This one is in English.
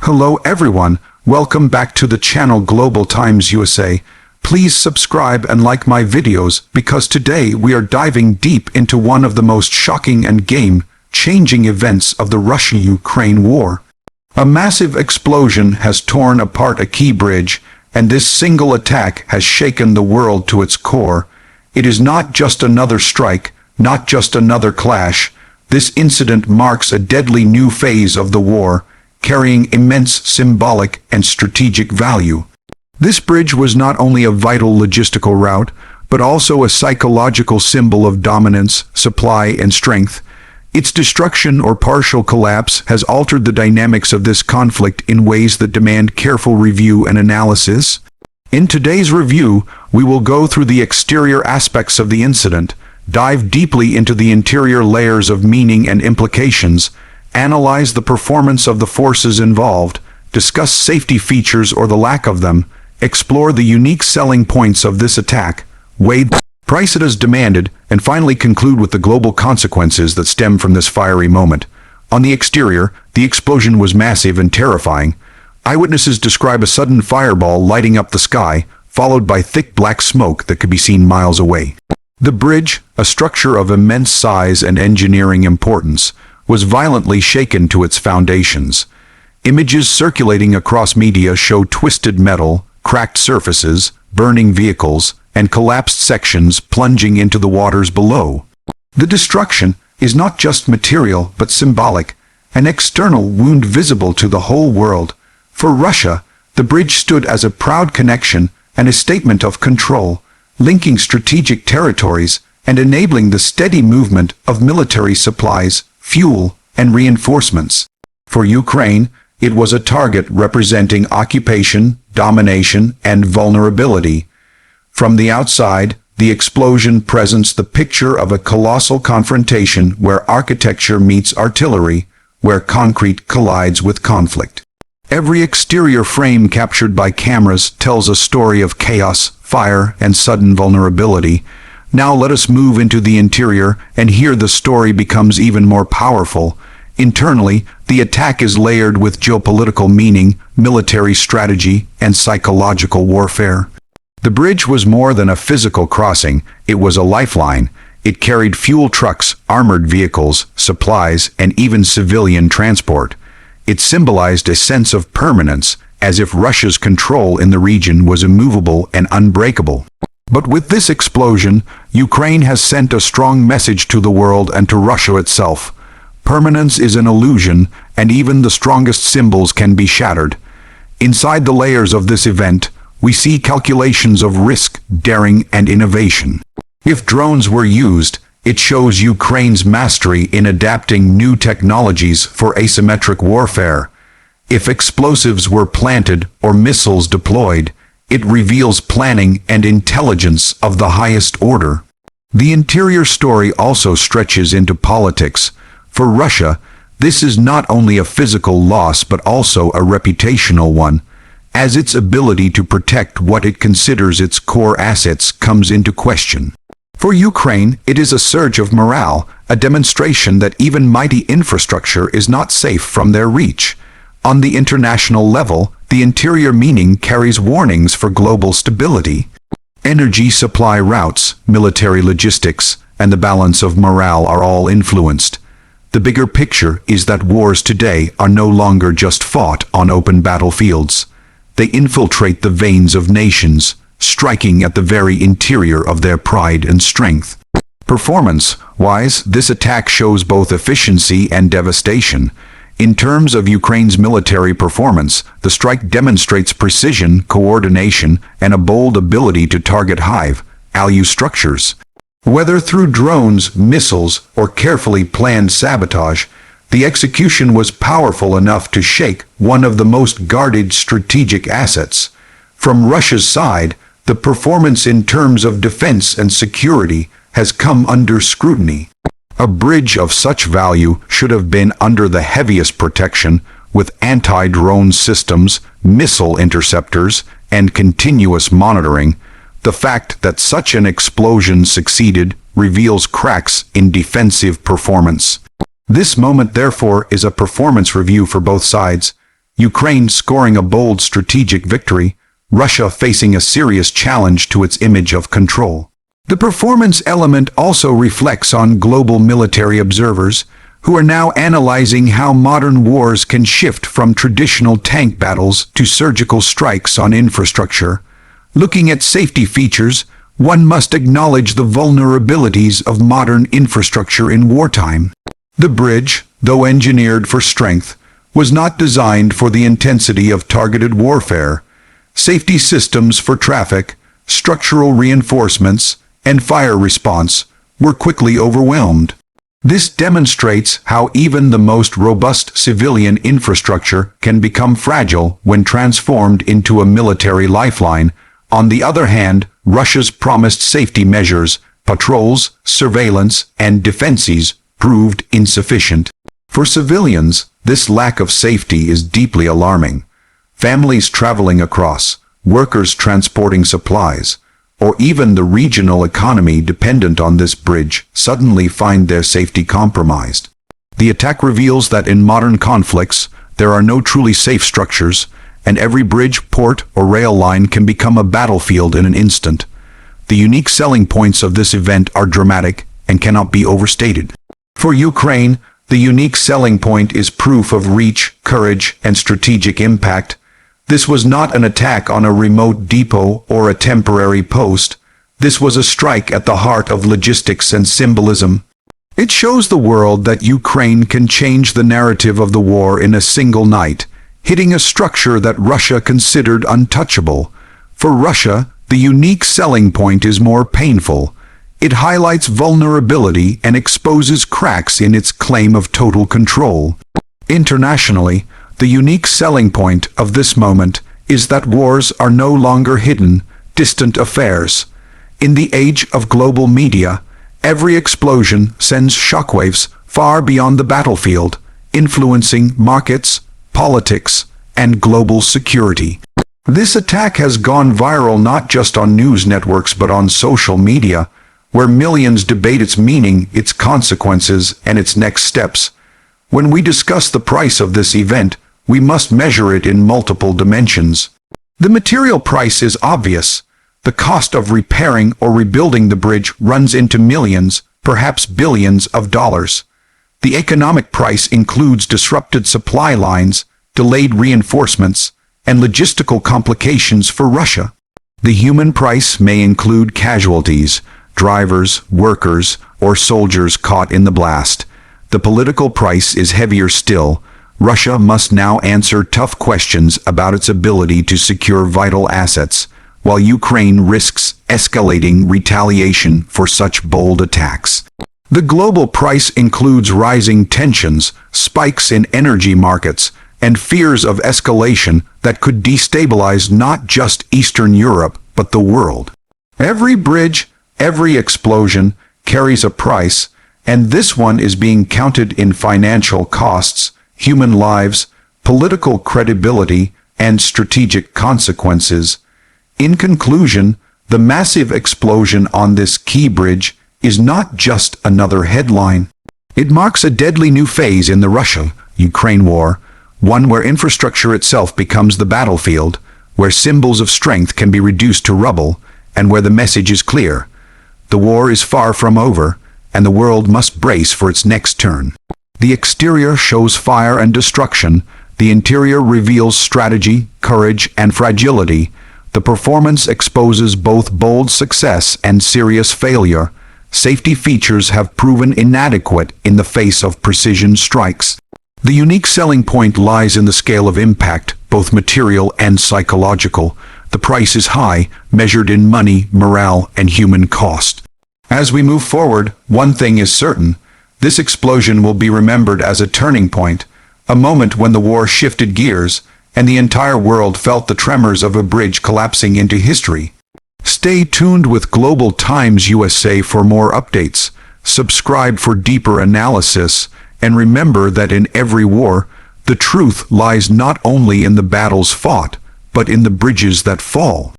Hello everyone, welcome back to the channel Global Times USA. Please subscribe and like my videos because today we are diving deep into one of the most shocking and game-changing events of the Russia-Ukraine war. A massive explosion has torn apart a key bridge, and this single attack has shaken the world to its core. It is not just another strike, not just another clash. This incident marks a deadly new phase of the war, carrying immense symbolic and strategic value. This bridge was not only a vital logistical route, but also a psychological symbol of dominance, supply, and strength. Its destruction or partial collapse has altered the dynamics of this conflict in ways that demand careful review and analysis. In today's review, we will go through the exterior aspects of the incident, dive deeply into the interior layers of meaning and implications, analyze the performance of the forces involved, discuss safety features or the lack of them, explore the unique selling points of this attack, weigh the price it has demanded, and finally conclude with the global consequences that stem from this fiery moment. On the exterior, the explosion was massive and terrifying. Eyewitnesses describe a sudden fireball lighting up the sky, followed by thick black smoke that could be seen miles away. The bridge, a structure of immense size and engineering importance, was violently shaken to its foundations. Images circulating across media show twisted metal, cracked surfaces, burning vehicles, and collapsed sections plunging into the waters below. The destruction is not just material but symbolic, an external wound visible to the whole world. For Russia, the bridge stood as a proud connection and a statement of control, linking strategic territories and enabling the steady movement of military supplies, fuel, and reinforcements. For Ukraine, it was a target representing occupation, domination, and vulnerability. From the outside, the explosion presents the picture of a colossal confrontation where architecture meets artillery, where concrete collides with conflict. Every exterior frame captured by cameras tells a story of chaos, fire, and sudden vulnerability. Now let us move into the interior, and here the story becomes even more powerful. Internally, the attack is layered with geopolitical meaning, military strategy, and psychological warfare. The bridge was more than a physical crossing, it was a lifeline. It carried fuel trucks, armored vehicles, supplies, and even civilian transport. It symbolized a sense of permanence, as if Russia's control in the region was immovable and unbreakable. But with this explosion, Ukraine has sent a strong message to the world and to Russia itself. Permanence is an illusion, and even the strongest symbols can be shattered. Inside the layers of this event, we see calculations of risk, daring, and innovation. If drones were used, it shows Ukraine's mastery in adapting new technologies for asymmetric warfare. If explosives were planted or missiles deployed, it reveals planning and intelligence of the highest order. The interior story also stretches into politics. For Russia, this is not only a physical loss but also a reputational one, as its ability to protect what it considers its core assets comes into question. For Ukraine, it is a surge of morale, a demonstration that even mighty infrastructure is not safe from their reach. On the international level, the interior meaning carries warnings for global stability. Energy supply routes, military logistics, and the balance of morale are all influenced. The bigger picture is that wars today are no longer just fought on open battlefields. They infiltrate the veins of nations, striking at the very interior of their pride and strength. Performance-wise, this attack shows both efficiency and devastation. In terms of Ukraine's military performance, the strike demonstrates precision, coordination, and a bold ability to target high-value structures. Whether through drones, missiles, or carefully planned sabotage, the execution was powerful enough to shake one of the most guarded strategic assets. From Russia's side, the performance in terms of defense and security has come under scrutiny. A bridge of such value should have been under the heaviest protection, with anti-drone systems, missile interceptors, and continuous monitoring. The fact that such an explosion succeeded reveals cracks in defensive performance. This moment, therefore, is a performance review for both sides. Ukraine scoring a bold strategic victory, Russia facing a serious challenge to its image of control. The performance element also reflects on global military observers, who are now analyzing how modern wars can shift from traditional tank battles to surgical strikes on infrastructure. Looking at safety features, one must acknowledge the vulnerabilities of modern infrastructure in wartime. The bridge, though engineered for strength, was not designed for the intensity of targeted warfare. Safety systems for traffic, structural reinforcements, and fire response were quickly overwhelmed. This demonstrates how even the most robust civilian infrastructure can become fragile when transformed into a military lifeline. On the other hand, Russia's promised safety measures, patrols, surveillance, and defenses, proved insufficient. For civilians, this lack of safety is deeply alarming. Families traveling across, workers transporting supplies, or even the regional economy dependent on this bridge suddenly find their safety compromised. The attack reveals that in modern conflicts, there are no truly safe structures, and every bridge, port, or rail line can become a battlefield in an instant. The unique selling points of this event are dramatic and cannot be overstated. For Ukraine, the unique selling point is proof of reach, courage, and strategic impact. This was not an attack on a remote depot or a temporary post. This was a strike at the heart of logistics and symbolism. It shows the world that Ukraine can change the narrative of the war in a single night, hitting a structure that Russia considered untouchable. For Russia, the unique selling point is more painful. It highlights vulnerability and exposes cracks in its claim of total control. Internationally, the unique selling point of this moment is that wars are no longer hidden, distant affairs. In the age of global media, every explosion sends shockwaves far beyond the battlefield, influencing markets, politics, and global security. This attack has gone viral not just on news networks but on social media, where millions debate its meaning, its consequences, and its next steps. When we discuss the price of this event, we must measure it in multiple dimensions. The material price is obvious. The cost of repairing or rebuilding the bridge runs into millions, perhaps billions of dollars. The economic price includes disrupted supply lines, delayed reinforcements, and logistical complications for Russia. The human price may include casualties, drivers, workers, or soldiers caught in the blast. The political price is heavier still. Russia must now answer tough questions about its ability to secure vital assets, while Ukraine risks escalating retaliation for such bold attacks. The global price includes rising tensions, spikes in energy markets, and fears of escalation that could destabilize not just Eastern Europe, but the world. Every bridge, every explosion carries a price, and this one is being counted in financial costs, human lives, political credibility, and strategic consequences. In conclusion, the massive explosion on this key bridge is not just another headline. It marks a deadly new phase in the Russia-Ukraine war, one where infrastructure itself becomes the battlefield, where symbols of strength can be reduced to rubble, and where the message is clear. The war is far from over, and the world must brace for its next turn. The exterior shows fire and destruction. The interior reveals strategy, courage, and fragility. The performance exposes both bold success and serious failure. Safety features have proven inadequate in the face of precision strikes. The unique selling point lies in the scale of impact, both material and psychological. The price is high, measured in money, morale, and human cost. As we move forward, one thing is certain. This explosion will be remembered as a turning point, a moment when the war shifted gears, and the entire world felt the tremors of a bridge collapsing into history. Stay tuned with Global Times USA for more updates, subscribe for deeper analysis, and remember that in every war, the truth lies not only in the battles fought, but in the bridges that fall.